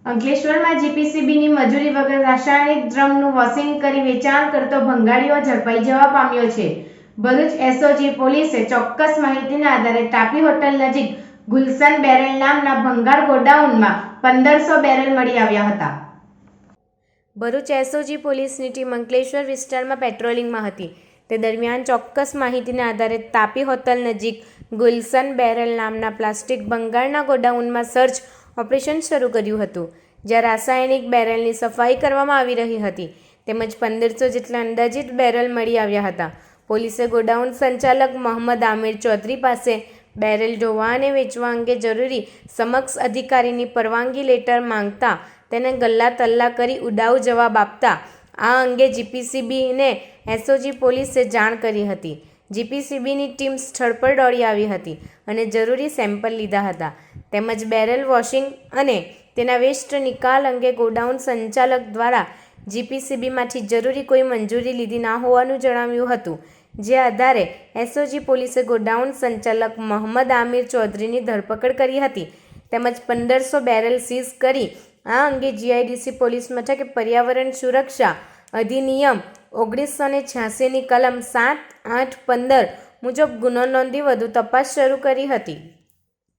અંકલેશ્વરમાં જીપીસીબીની મંજૂરી વગર રાસાયણિક ડ્રમનું વોશિંગ કરી વેચાણ કરતો ભંગારીઓ ઝડપાઈ જવા પામ્યો છે। ભરૂચ એસઓજી પોલીસે ચોક્કસ માહિતીના આધારે તાપી હોટલ નજીક ગુલશન બેરલ નામના ભંગાર ગોડાઉનમાં 1500 બેરલ મળી આવ્યા હતા। ભરૂચ એસઓજી પોલીસની ટીમ અંકલેશ્વર વિસ્તારમાં પેટ્રોલિંગમાં હતી। તે દરમિયાન ચોક્કસ માહિતીના આધારે તાપી હોટલ નજીક ગુલશન બેરલ નામના પ્લાસ્ટિક ભંગારના ગોડાઉનમાં સર્ચ ઓપરેશન શરૂ કર્યું હતું, જ્યાં રાસાયણિક બેરલની સફાઈ કરવામાં આવી રહી હતી તેમજ 1500 જેટલા અંદાજિત બેરલ મળી આવ્યા હતા। પોલીસે ગોડાઉન સંચાલક મોહમ્મદ આમિર ચૌધરી પાસે બેરલ ધોવા અને વેચવા અંગે જરૂરી સમક્ષ અધિકારીની પરવાનગી લેટર માંગતા તેને ગલ્લા તલ્લા કરી ઉડાઉ જવાબ આપતા આ અંગે જીપીસીબીને એસઓજી પોલીસે જાણ કરી હતી। જીપીસીબીની ટીમ સ્થળ પર દોડી આવી હતી અને જરૂરી સેમ્પલ લીધા હતા તેમજ બેરલ વોશિંગ અને તેના વેસ્ટ નિકાલ અંગે ગોડાઉન સંચાલક દ્વારા જીપીસીબીમાંથી જરૂરી કોઈ મંજૂરી લીધી ના હોવાનું જણાવ્યું હતું, જે આધારે એસઓજી પોલીસે ગોડાઉન સંચાલક મોહમ્મદ આમિર ચૌધરીની ધરપકડ કરી હતી તેમજ 1500 બેરલ સીઝ કરી આ અંગે જીઆઈડીસી પોલીસ મથકે પર્યાવરણ સુરક્ષા અધિનિયમ 1986ની કલમ 7, 8, 15 મુજબ ગુનો નોંધી વધુ તપાસ શરૂ કરી હતી।